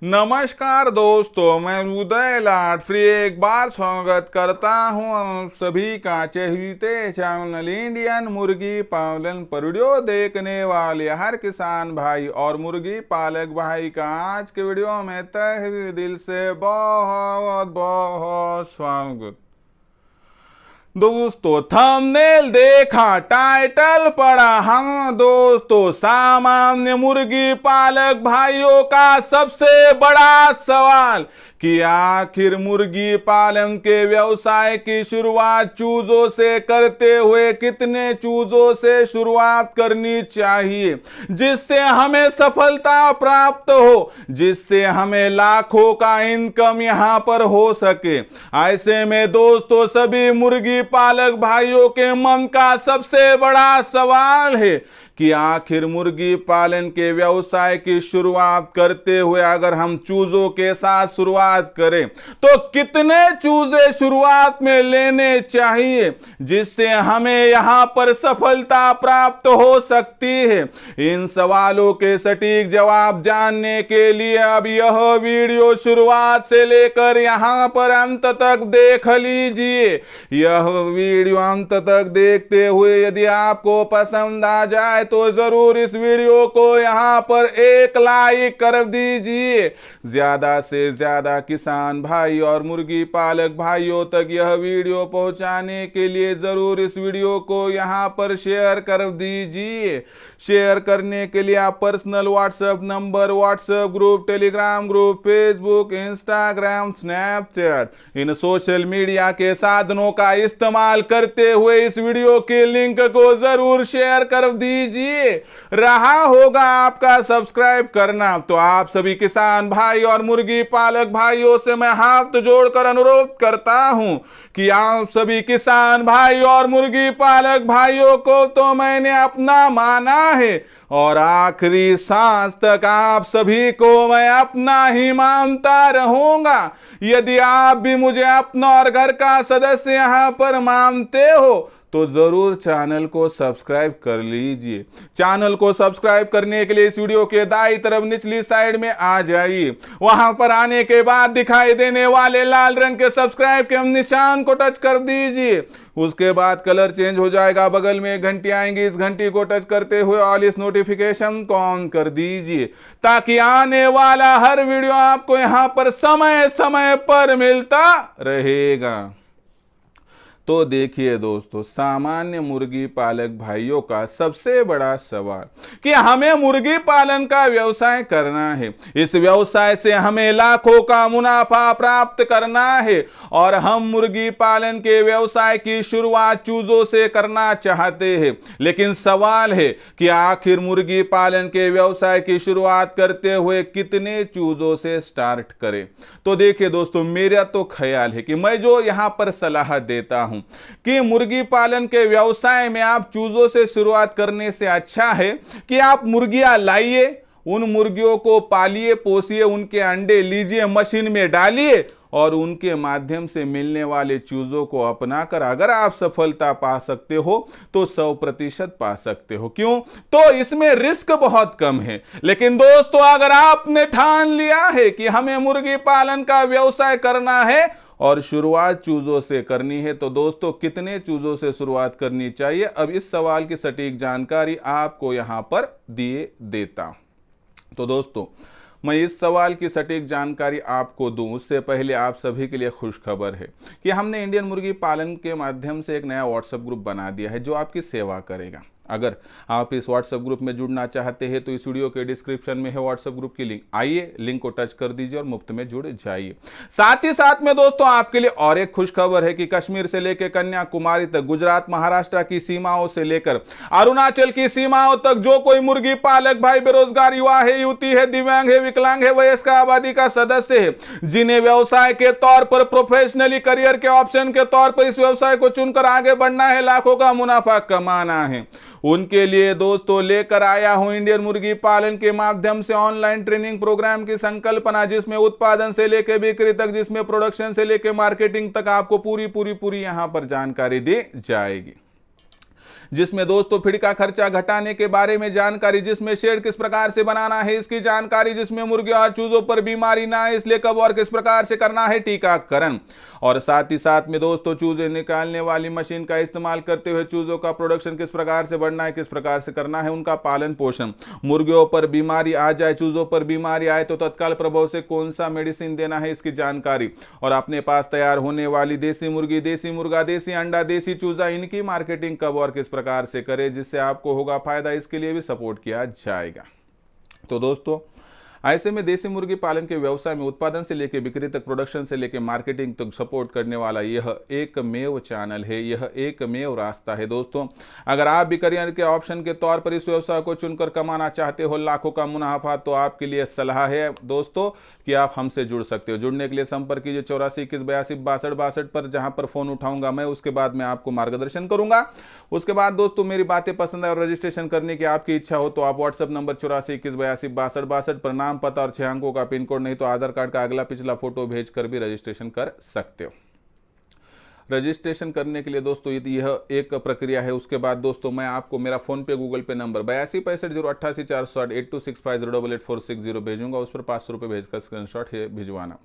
नमस्कार दोस्तों, मैं उदय लाड फिर एक बार स्वागत करता हूं सभी का चहेते चैनल इंडियन मुर्गी पालन पर वीडियो देखने वाले हर किसान भाई और मुर्गी पालक भाई का आज के वीडियो में तहे दिल से बहुत बहुत स्वागत। दोस्तों थंबनेल देखा, टाइटल पढ़ा। हाँ दोस्तों, सामान्य मुर्गी पालक भाइयों का सबसे बड़ा सवाल कि आखिर मुर्गी पालन के व्यवसाय की शुरुआत चूजों से करते हुए कितने चूजों से शुरुआत करनी चाहिए जिससे हमें सफलता प्राप्त हो, जिससे हमें लाखों का इनकम यहां पर हो सके। ऐसे में दोस्तों सभी मुर्गी पालक भाइयों के मन का सबसे बड़ा सवाल है कि आखिर मुर्गी पालन के व्यवसाय की शुरुआत करते हुए अगर हम चूजों के साथ शुरुआत करें तो कितने चूजे शुरुआत में लेने चाहिए जिससे हमें यहां पर सफलता प्राप्त हो सकती है। इन सवालों के सटीक जवाब जानने के लिए अब यह वीडियो शुरुआत से लेकर यहां पर अंत तक देख लीजिए। यह वीडियो अंत तक देखते हुए यदि आपको पसंद आ जाए तो जरूर इस वीडियो को यहां पर एक लाइक कर दीजिए। ज्यादा से ज्यादा किसान भाई और मुर्गी पालक भाइयों तक यह वीडियो पहुंचाने के लिए जरूर इस वीडियो को यहां पर शेयर कर दीजिए। शेयर करने के लिए आप personal WhatsApp number, WhatsApp group, Telegram group, Facebook, Instagram, Snapchat इन सोशल मीडिया के साधनों का इस्तेमाल करते हुए इस वीडियो के लिंक को जरूर शेयर कर दीजिए। रहा होगा आपका सब्सक्राइब करना, तो आप सभी किसान भाई और मुर्गी पालक भाइयों से मैं हाथ जोड़कर अनुरोध करता हूं कि आप सभी किसान भाई और मुर्गी पालक भाइयों को तो मैंने अपना माना है और आखिरी सांस तक आप सभी को मैं अपना ही मानता रहूंगा। यदि आप भी मुझे अपना और घर का सदस्य यहां पर मानते हो तो जरूर चैनल को सब्सक्राइब कर लीजिए। चैनल को सब्सक्राइब करने के लिए इस वीडियो के दाईं तरफ निचली साइड में आ जाइए। वहां पर आने के बाद दिखाई देने वाले लाल रंग के सब्सक्राइब के निशान को टच कर दीजिए। उसके बाद कलर चेंज हो जाएगा, बगल में एक घंटी आएंगी, इस घंटी को टच करते हुए ऑल इस नोटिफिकेशन को ऑन कर दीजिए ताकि आने वाला हर वीडियो आपको यहां पर समय समय पर मिलता रहेगा। तो देखिए दोस्तों, सामान्य मुर्गी पालक भाइयों का सबसे बड़ा सवाल कि हमें मुर्गी पालन का व्यवसाय करना है, इस व्यवसाय से हमें लाखों का मुनाफा प्राप्त करना है और हम मुर्गी पालन के व्यवसाय की शुरुआत चूजों से करना चाहते हैं। लेकिन सवाल है कि आखिर मुर्गी पालन के व्यवसाय की शुरुआत करते हुए कितने चूजों से स्टार्ट करें। तो देखिए दोस्तों, मेरा तो ख्याल है कि मैं जो यहां पर सलाह देता हूं कि मुर्गी पालन के व्यवसाय में आप चूजों से शुरुआत करने से अच्छा है कि आप मुर्गियां लाइए, उन मुर्गियों को पालिए पोसिए, उनके अंडे लीजिए, मशीन में डालिए और उनके माध्यम से मिलने वाले चूजों को अपनाकर अगर आप सफलता पा सकते हो तो 100% पा सकते हो। क्यों? तो इसमें रिस्क बहुत कम है। लेकिन दोस्तों, अगर आपने ठान लिया है कि हमें मुर्गी पालन का व्यवसाय करना है और शुरुआत चूजों से करनी है तो दोस्तों कितने चूजों से शुरुआत करनी चाहिए, अब इस सवाल की सटीक जानकारी आपको यहां पर दिए देता हूं। तो दोस्तों, मैं इस सवाल की सटीक जानकारी आपको दूं उससे पहले आप सभी के लिए खुशखबर है कि हमने इंडियन मुर्गी पालन के माध्यम से एक नया व्हाट्सएप ग्रुप बना दिया है जो आपकी सेवा करेगा। अगर आप इस व्हाट्सएप ग्रुप में जुड़ना चाहते हैं तो इस वीडियो के डिस्क्रिप्शन में है व्हाट्सएप ग्रुप की लिंक, आइए लिंक को टच कर दीजिए और मुफ्त में जुड़ जाइए। साथ ही साथ में दोस्तों आपके लिए और एक खुशखबर है कि कश्मीर से लेकर कन्याकुमारी तक, गुजरात महाराष्ट्र की सीमाओं से लेकर अरुणाचल की सीमाओं तक जो कोई मुर्गी पालक भाई बेरोजगार युवा है, युवती है, दिव्यांग है, विकलांग है, वयस्क आबादी का सदस्य है, जिन्हें व्यवसाय के तौर पर प्रोफेशनली करियर के ऑप्शन के तौर पर इस व्यवसाय को चुनकर आगे बढ़ना है, लाखों का मुनाफा कमाना है, उनके लिए दोस्तों लेकर आया हूं इंडियन मुर्गी पालन के माध्यम से ऑनलाइन ट्रेनिंग प्रोग्राम की संकल्पना, जिसमें उत्पादन से लेकर बिक्री तक, जिसमें प्रोडक्शन से लेकर मार्केटिंग तक आपको पूरी यहां पर जानकारी दी जाएगी। जिसमें दोस्तों फीड का खर्चा घटाने के बारे में जानकारी, जिसमें शेड किस प्रकार से बनाना है इसकी जानकारी, जिसमें मुर्गियों और चूजों पर बीमारी ना है इसलिए कब और किस प्रकार से करना है टीकाकरण, और साथ ही साथ में दोस्तों चूजे निकालने वाली मशीन का इस्तेमाल करते हुए चूजों का प्रोडक्शन किस प्रकार से बढ़ना है, किस प्रकार से करना है उनका पालन पोषण, मुर्गियों पर बीमारी आ जाए, चूजों पर बीमारी आए तो तत्काल प्रभाव से कौन सा मेडिसिन देना है इसकी जानकारी, और अपने पास तैयार होने वाली देसी मुर्गी, देसी मुर्गा, देसी अंडा, देसी चूजा, इनकी मार्केटिंग कब और किस प्रकार से करे जिससे आपको होगा फायदा, इसके लिए भी सपोर्ट किया जाएगा। तो दोस्तों ऐसे में देसी मुर्गी पालन के व्यवसाय में उत्पादन से लेकर बिक्री तक, प्रोडक्शन से लेकर मार्केटिंग तक सपोर्ट करने वाला यह एकमेव चैनल है, यह एकमेव रास्ता है। दोस्तों अगर आप भी करियर के ऑप्शन के तौर पर इस व्यवसाय को चुनकर कमाना चाहते हो लाखों का मुनाफा, तो आपके लिए सलाह है दोस्तों कि आप हमसे जुड़ सकते हो। जुड़ने के लिए संपर्क कीजिए 84 21 82 62 62 पर, जहां पर फोन उठाऊंगा मैं, उसके बाद मैं आपको मार्गदर्शन करूंगा। उसके बाद दोस्तों मेरी बातें पसंद है और रजिस्ट्रेशन करने की आपकी इच्छा हो तो आप व्हाट्सएप नंबर 84 21 82 62 62 पर नाम, पता और 6 अंकों का पिन कोड, नहीं तो आधार कार्ड का अगला पिछला फोटो भेजकर भी रजिस्ट्रेशन कर सकते हो। रजिस्ट्रेशन करने के लिए दोस्तों यह एक प्रक्रिया है। उसके बाद दोस्तों मैं आपको मेरा फोन पे गूगल पे नंबर 826508846088460840 भेजूंगा, उस पर 500 रुपये भेजकर स्क्रीनशॉट भिजवाना।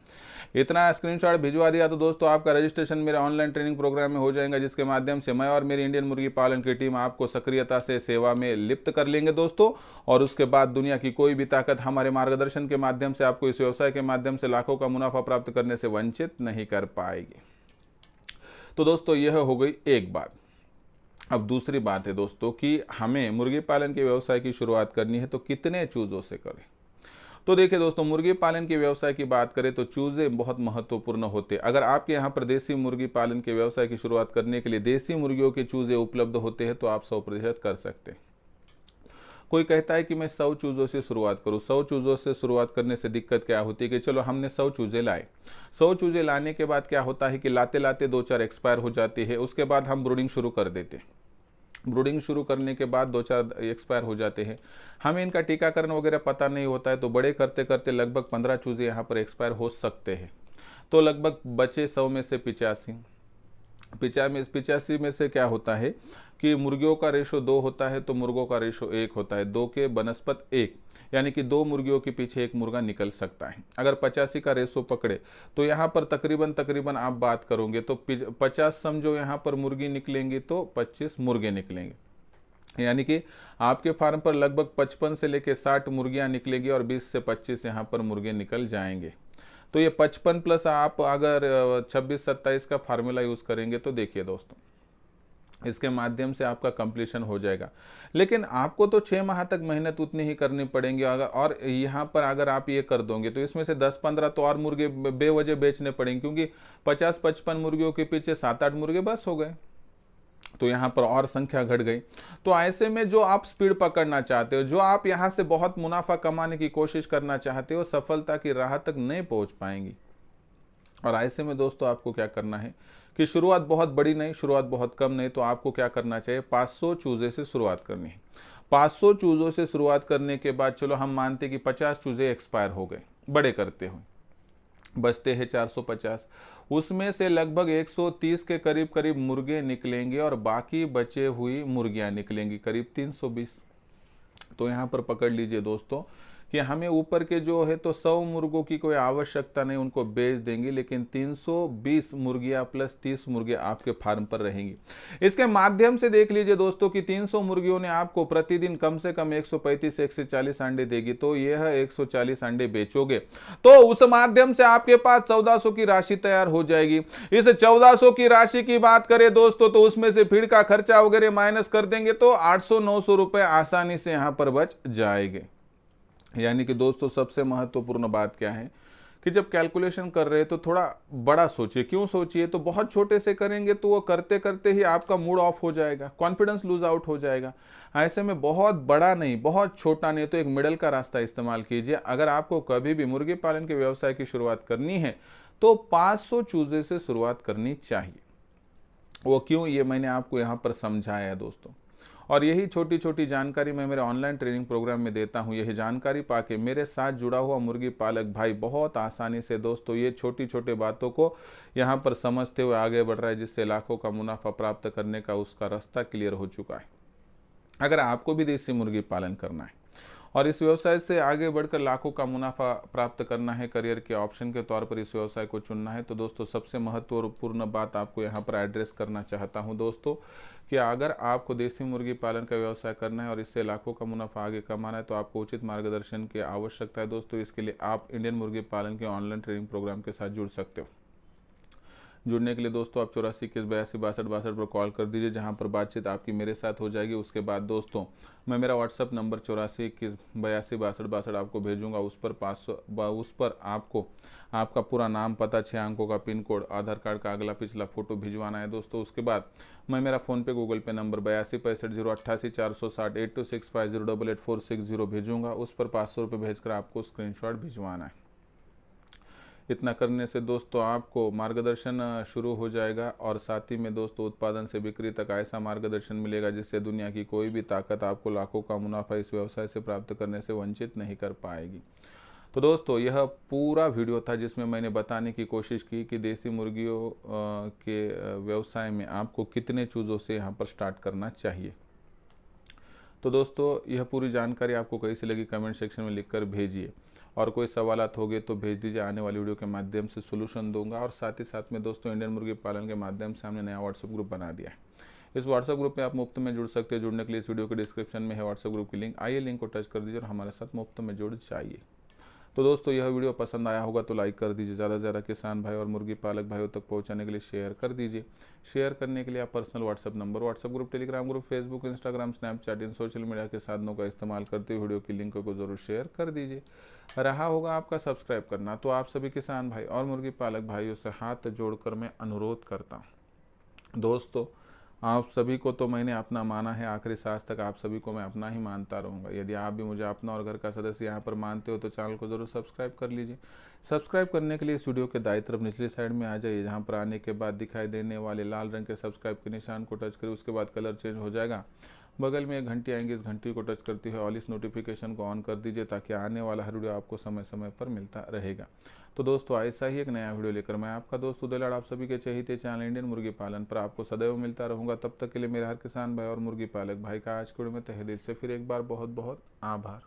इतना स्क्रीनशॉट भिजवा दिया तो दोस्तों आपका रजिस्ट्रेशन मेरे ऑनलाइन ट्रेनिंग प्रोग्राम में हो जाएगा, जिसके माध्यम से मैं और मेरी इंडियन मुर्गी पालन की टीम आपको सक्रियता से सेवा में लिप्त कर लेंगे दोस्तों। और उसके बाद दुनिया की कोई भी ताकत हमारे मार्गदर्शन के माध्यम से आपको इस व्यवसाय के माध्यम से लाखों का मुनाफा प्राप्त करने से वंचित नहीं कर पाएगी। तो दोस्तों यह हो गई एक बात। अब दूसरी बात है दोस्तों कि हमें मुर्गी पालन के व्यवसाय की शुरुआत करनी है तो कितने चूजों से करें। तो देखिए दोस्तों मुर्गी पालन के व्यवसाय की बात करें तो चूजे बहुत महत्वपूर्ण होते हैं। अगर आपके यहाँ पर देसी मुर्गी पालन के व्यवसाय की शुरुआत करने के लिए देसी मुर्गियों के चूजे उपलब्ध होते हैं तो आप 100% कर सकते हैं। कोई कहता है कि मैं 100 चूज़ों से शुरुआत करूं। 100 चूज़ों से शुरुआत करने से दिक्कत क्या होती है कि चलो हमने 100 चूज़े लाए, 100 चूज़े लाने के बाद क्या होता है कि लाते लाते 2-4 एक्सपायर हो जाती है। उसके बाद हम ब्रूडिंग शुरू कर देते हैं। ब्रूडिंग शुरू करने के बाद 2-4 एक्सपायर हो जाते हैं। हमें इनका टीकाकरण वगैरह पता नहीं होता है, तो बड़े करते करते लगभग 15 चूज़े यहाँ पर एक्सपायर हो सकते हैं। तो लगभग बचे 100 में से 85 में से क्या होता है कि मुर्गियों का रेशो 2 होता है तो मुर्गों का रेशो 1 होता है। 2 के बनस्पत 1, यानी कि 2 मुर्गियों के पीछे 1 मुर्गा निकल सकता है। अगर 85 का रेशो पकड़े तो यहाँ पर तकरीबन आप बात करोगे तो 50 समझो यहाँ पर मुर्गी निकलेंगी तो 25 मुर्गे निकलेंगे, यानी कि आपके फार्म पर लगभग 55 से लेकर 60 मुर्गियाँ निकलेगी और 20 से 25 यहाँ पर मुर्गे निकल जाएंगे। तो ये 55 प्लस आप अगर 26-27 का फार्मूला यूज करेंगे तो देखिए दोस्तों इसके माध्यम से आपका कंप्लीशन हो जाएगा। लेकिन आपको तो 6 माह तक मेहनत उतनी ही करनी पड़ेंगी। और यहाँ पर अगर आप ये कर दोगे तो इसमें से 10-15 तो और मुर्गे बेवजह बेचने पड़ेंगे, क्योंकि 50-55 मुर्गियों के पीछे 7-8 मुर्गे बस हो गए, तो यहाँ पर और संख्या घट गई। तो ऐसे में जो आप स्पीड पकड़ना चाहते हो, जो आप यहाँ से बहुत मुनाफा कमाने की कोशिश करना चाहते हो, सफलता की राह तक नहीं पहुंच पाएंगी। और ऐसे में दोस्तों आपको क्या करना है कि शुरुआत बहुत बड़ी नहीं, शुरुआत बहुत कम नहीं, तो आपको क्या करना चाहिए 500 चूजे से शुरुआत करनी है। 500 चूजों से शुरुआत करने के बाद चलो हम मानते कि 50 चूजे एक्सपायर हो गए, बड़े करते हुए बचते हैं 450। उसमें से लगभग 130 के करीब मुर्गे निकलेंगे और बाकी बचे हुई मुर्गियां निकलेंगी करीब 320। तो यहाँ पर पकड़ लीजिए दोस्तों कि हमें ऊपर के जो है तो 100 मुर्गों की कोई आवश्यकता नहीं, उनको बेच देंगे, लेकिन 320 मुर्गियां प्लस 30 मुर्गे आपके फार्म पर रहेंगी। इसके माध्यम से देख लीजिए दोस्तों कि 300 मुर्गियों ने आपको प्रतिदिन कम से कम 135 से 140 अंडे देगी। तो यह 140 अंडे बेचोगे तो उस माध्यम से आपके पास 1400 की राशि तैयार हो जाएगी। इस 1400 की राशि की बात करें दोस्तों तो उसमें से फीड का खर्चा वगैरह माइनस कर देंगे तो 800-900 रुपए आसानी से यहां पर बच जाएंगे। यानी कि दोस्तों सबसे महत्वपूर्ण बात क्या है कि जब कैलकुलेशन कर रहे हैं तो थोड़ा बड़ा सोचिए। क्यों सोचिए? तो बहुत छोटे से करेंगे तो वो करते करते ही आपका मूड ऑफ हो जाएगा, कॉन्फिडेंस लूज आउट हो जाएगा। ऐसे में बहुत बड़ा नहीं, बहुत छोटा नहीं, तो एक मिडल का रास्ता इस्तेमाल कीजिए। अगर आपको कभी भी मुर्गी पालन के व्यवसाय की शुरुआत करनी है तो 500 चूजे से शुरुआत करनी चाहिए। वो क्यों, ये मैंने आपको यहाँ पर समझाया है दोस्तों। और यही छोटी छोटी जानकारी मैं मेरे ऑनलाइन ट्रेनिंग प्रोग्राम में देता हूँ। यही जानकारी पाके मेरे साथ जुड़ा हुआ मुर्गी पालक भाई बहुत आसानी से दोस्तों ये छोटी छोटी बातों को यहाँ पर समझते हुए आगे बढ़ रहा है, जिससे लाखों का मुनाफा प्राप्त करने का उसका रास्ता क्लियर हो चुका है। अगर आपको भी देसी मुर्गी पालन करना है और इस व्यवसाय से आगे बढ़कर लाखों का मुनाफा प्राप्त करना है, करियर के ऑप्शन के तौर पर इस व्यवसाय को चुनना है, तो दोस्तों सबसे महत्वपूर्ण बात आपको यहाँ पर एड्रेस करना चाहता हूँ दोस्तों कि अगर आपको देसी मुर्गी पालन का व्यवसाय करना है और इससे लाखों का मुनाफा आगे कमाना है तो आपको उचित मार्गदर्शन की आवश्यकता है दोस्तों। इसके लिए आप इंडियन मुर्गी पालन के ऑनलाइन ट्रेनिंग प्रोग्राम के साथ जुड़ सकते हो। जुड़ने के लिए दोस्तों आप 84 21 82 62 पर कॉल कर दीजिए, जहां पर बातचीत आपकी मेरे साथ हो जाएगी। उसके बाद दोस्तों मैं मेरा व्हाट्सअप नंबर 84 21 82 62 आपको भेजूंगा। उस पर आपको आपका पूरा नाम, पता, 6 अंकों का पिन कोड, आधार कार्ड का अगला पिछला फोटो भिजवाना है दोस्तों। उसके बाद मैं मेरा फ़ोन पे गूगल पे नंबर 82 65 088 460 826508846 भेजूंगा। उस पर 500 रुपये भेजकर आपको स्क्रीनशॉट भिजवाना है। इतना करने से दोस्तों आपको मार्गदर्शन शुरू हो जाएगा और साथ ही में दोस्तों उत्पादन से बिक्री तक ऐसा मार्गदर्शन मिलेगा जिससे दुनिया की कोई भी ताकत आपको लाखों का मुनाफा इस व्यवसाय से प्राप्त करने से वंचित नहीं कर पाएगी। तो दोस्तों यह पूरा वीडियो था जिसमें मैंने बताने की कोशिश की कि देसी मुर्गियों के व्यवसाय में आपको कितने चूज़ों से यहाँ पर स्टार्ट करना चाहिए। तो दोस्तों यह पूरी जानकारी आपको कैसी लगी कमेंट सेक्शन में लिखकर भेजिए और कोई सवालात हो गए तो भेज दीजिए, आने वाली वीडियो के माध्यम से सोल्यूशन दूंगा। और साथ ही साथ में दोस्तों इंडियन मुर्गी पालन के माध्यम से हमने नया व्हाट्सएप ग्रुप बना दिया है। इस व्हाट्सएप ग्रुप में आप मुफ्त में जुड़ सकते हैं। जुड़ने के लिए इस वीडियो के डिस्क्रिप्शन में है व्हाट्सएप ग्रुप की लिंक, आइए लिंक को टच कर दीजिए और हमारे साथ मुफ्त में जुड़ जाइए। तो दोस्तों यह वीडियो पसंद आया होगा तो लाइक कर दीजिए, ज़्यादा से ज़्यादा किसान भाई और मुर्गी पालक भाइयों तक पहुंचाने के लिए शेयर कर दीजिए। शेयर करने के लिए आप personal WhatsApp number, WhatsApp group, Telegram group, Facebook, Instagram, Snapchat, इन सोशल मीडिया के साधनों का इस्तेमाल करते हुए वीडियो की लिंक को जरूर शेयर कर दीजिए। रहा होगा आपका सब्सक्राइब करना, तो आप सभी किसान भाई और मुर्गी पालक भाइयों से हाथ जोड़कर मैं अनुरोध करता हूँ दोस्तों, आप सभी को तो मैंने अपना माना है, आखिरी सांस तक आप सभी को मैं अपना ही मानता रहूँगा। यदि आप भी मुझे अपना और घर का सदस्य यहाँ पर मानते हो तो चैनल को जरूर सब्सक्राइब कर लीजिए। सब्सक्राइब करने के लिए इस वीडियो के दाईं तरफ निचली साइड में आ जाइए, जहाँ पर आने के बाद दिखाई देने वाले लाल रंग के सब्सक्राइब के निशान को टच करिए। उसके बाद कलर चेंज हो जाएगा, बगल में एक घंटी आएंगी, इस घंटी को टच करते हुए ऑल इस नोटिफिकेशन को ऑन कर दीजिए ताकि आने वाला हर वीडियो आपको समय समय पर मिलता रहेगा। तो दोस्तों ऐसा ही एक नया वीडियो लेकर मैं आपका दोस्त उदय लाड आप सभी के चहेते चैनल इंडियन मुर्गी पालन पर आपको सदैव मिलता रहूंगा। तब तक के लिए मेरे हर किसान भाई और मुर्गी पालक भाई का आज के वीडियो में तहे दिल से फिर एक बार बहुत बहुत आभार।